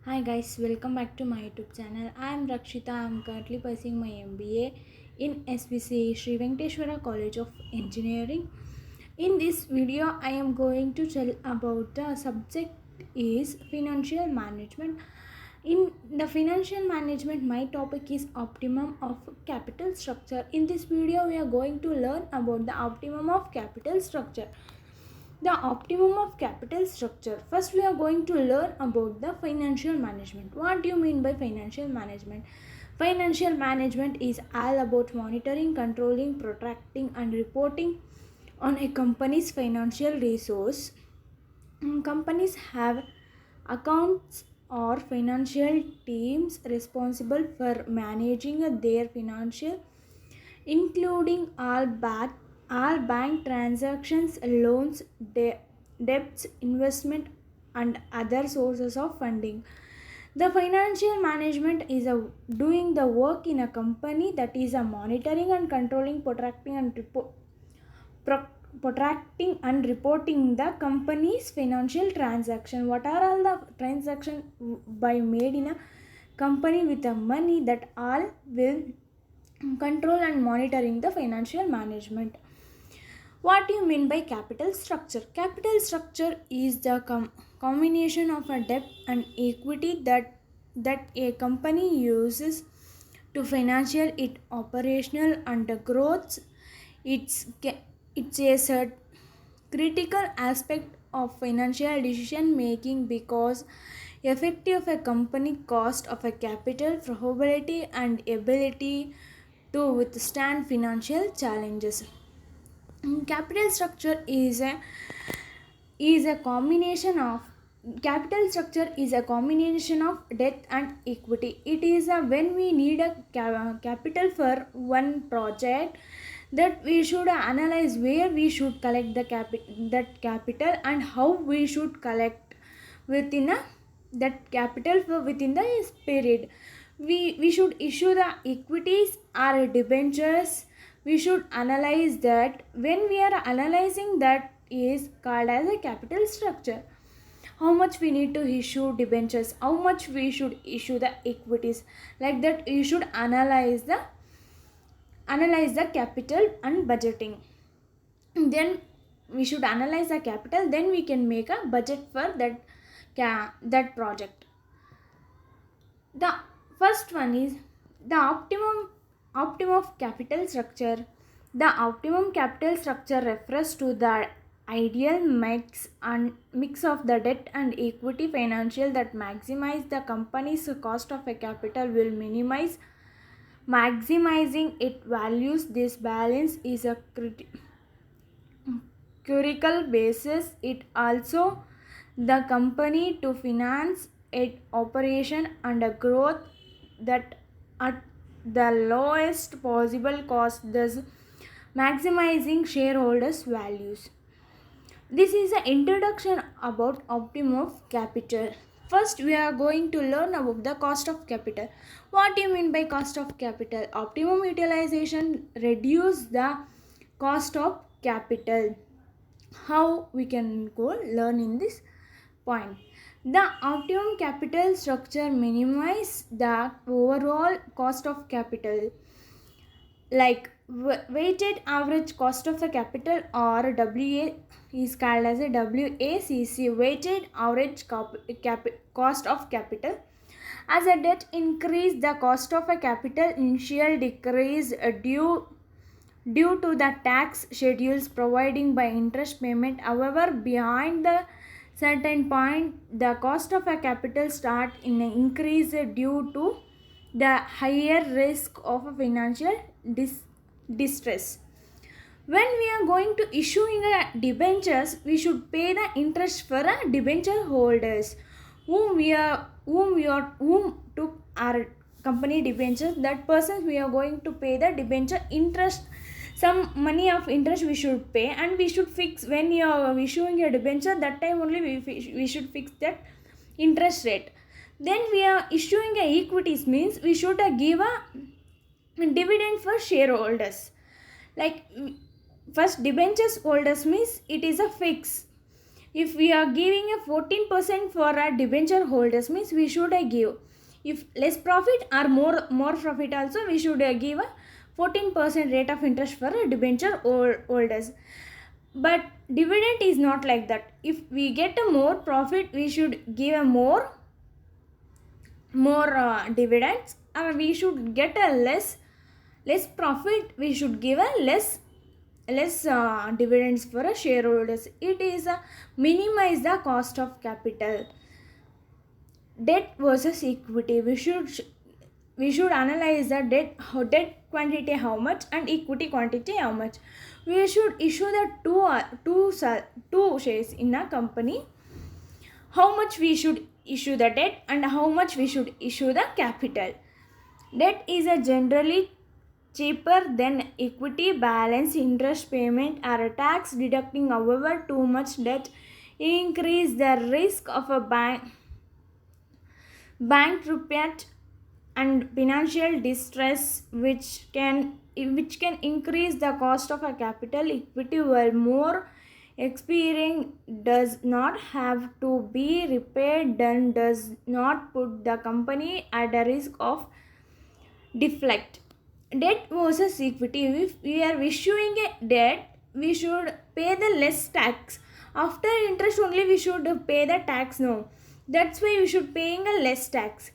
Hi guys, welcome back to my YouTube channel. I am Rakshita. I am currently pursuing my MBA in SBC Sri Venkateshwara College of Engineering. In this video, I am going to tell about the subject is financial management. In the financial management, my topic is optimum of capital structure. In this video, we are going to learn about the optimum of capital structure. The optimum of capital structure. First, we are going to learn about the financial management. What do you mean by financial management? Financial management is all about monitoring, controlling, protecting, and reporting on a company's financial resource. Companies have accounts or financial teams responsible for managing their financial, including all bank transactions, loans, debts, investment, and other sources of funding. The financial management is doing the work in a company that is a monitoring and controlling, pro- protracting and reporting the company's financial transaction. What are all the transaction by made in a company with the money, that all will control and monitoring the financial management. What do you mean by capital structure? Capital structure is the combination of a debt and equity that a company uses to financial its operational and growth. It's a critical aspect of financial decision making because effective a company cost of a capital probability and ability to withstand financial challenges. Capital structure is a combination of capital structure is a combination of debt and equity. It is when we need a capital for one project, that we should analyze where we should collect that capital and how we should collect within that capital for within the period. We should issue the equities or debentures. We should analyze that. When we are analyzing, that is called as a capital structure. How much we need to issue debentures, how much we should issue the equities, like that you should analyze the capital and budgeting. Then we should analyze the capital, then we can make a budget for that project. The first one is the optimum of capital structure. The optimum capital structure refers to the ideal mix of the debt and equity financial that maximize the company's cost of a capital will minimize maximizing its values. This balance is a critical basis. It also the company to finance its operation and a growth that at the lowest possible cost, thus maximizing shareholders values. This is an introduction about optimum of capital. First, we are going to learn about the cost of capital. What do you mean by cost of capital? Optimum utilization reduce the cost of capital. How we can go learn in this point? The optimum capital structure minimize the overall cost of capital, like weighted average cost of the capital, or WA is called as a WACC, weighted average cost of capital. As a debt increase, the cost of a capital initial decrease due to the tax schedules providing by interest payment. However, beyond the certain point, the cost of a capital start in an increase due to the higher risk of a financial distress. When we are going to issuing a debentures, we should pay the interest for a debenture holders whom took our company debentures. That person we are going to pay the debenture interest. Some money of interest we should pay, and we should fix when you are issuing a debenture, that time only we should fix that interest rate. Then we are issuing a equities, means we should give a dividend for shareholders. Like first debentures holders means it is a fix. If we are giving a 14% for a debenture holders, means we should give, if less profit or more profit also, we should give a 14% rate of interest for a debenture holders. But dividend is not like that. If we get a more profit, we should give a more dividends, or we should get a less profit, we should give a less dividends for a shareholders. It is a minimize the cost of capital. Debt versus equity, we should analyze the debt quantity how much and equity quantity how much. We should issue the two shares in a company, how much we should issue the debt and how much we should issue the capital. Debt is a generally cheaper than equity. Balance interest payment or a tax deducting. However, too much debt increase the risk of a bankrupt and financial distress, which can increase the cost of a capital. Equity, while more expiring, does not have to be repaid and does not put the company at a risk of deflect. Debt versus equity, if we are issuing a debt, we should pay the less tax. After interest only we should pay the tax. No, that's why we should paying a less tax.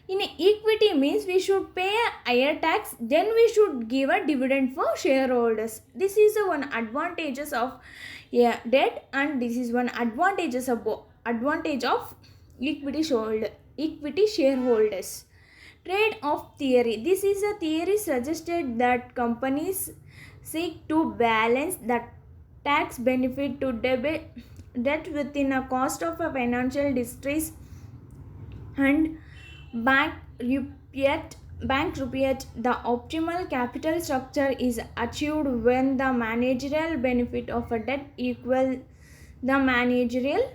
In equity means we should pay a higher tax, then we should give a dividend for shareholders. This is one advantages of debt, and this is one advantage of equity shareholders. Trade-off theory. This is a theory suggested that companies seek to balance the tax benefit to debt within a cost of a financial distress and bankrupt. The optimal capital structure is achieved when the managerial benefit of a debt equal the managerial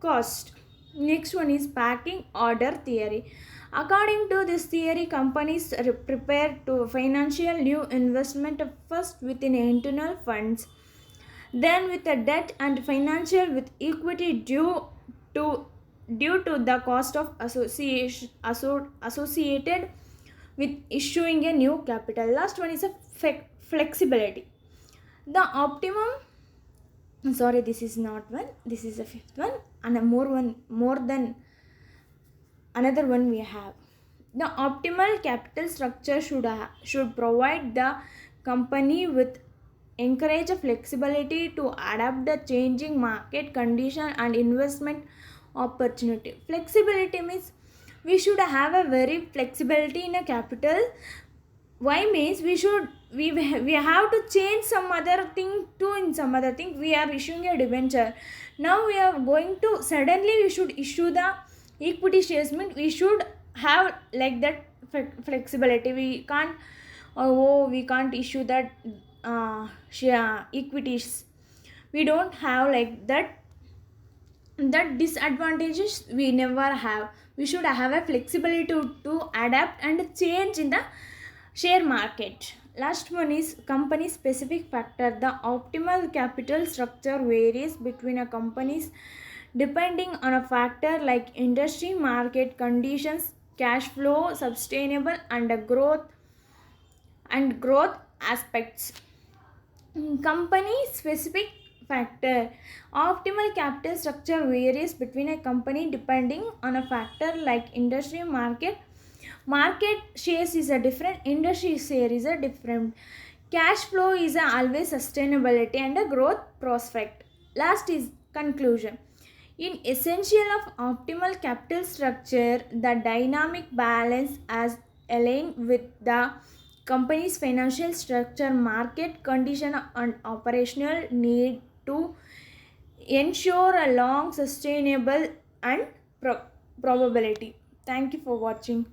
cost. Next one is packing order theory. According to this theory, companies prepare to financial new investment first within internal funds, then with a debt, and financial with equity to the cost of associated with issuing a new capital. Last one is a flexibility. The optimum, sorry, this is not one, this is a fifth one, and a more than another one we have. The optimal capital structure should provide the company with encourage a flexibility to adapt the changing market condition and investment opportunity. Flexibility means we should have a very flexibility in a capital. Why means we have to change some other thing to in some other thing. We are issuing a debenture. Now we are going to suddenly we should issue the equity shares, means we should have like that flexibility. We can't issue that share equities. We don't have like that disadvantages we never have. We should have a flexibility to adapt and change in the share market. Last one is company specific factor. The optimal capital structure varies between a companies depending on a factor like industry, market conditions, cash flow, sustainable and growth aspects. Company specific factor. Optimal capital structure varies between a company depending on a factor like industry, market shares is a different, industry share is a different, cash flow is a always sustainability and a growth prospect. Last is conclusion. In essential of optimal capital structure, the dynamic balance as aligned with the company's financial structure, market condition and operational need to ensure a long sustainable and probability. Thank you for watching.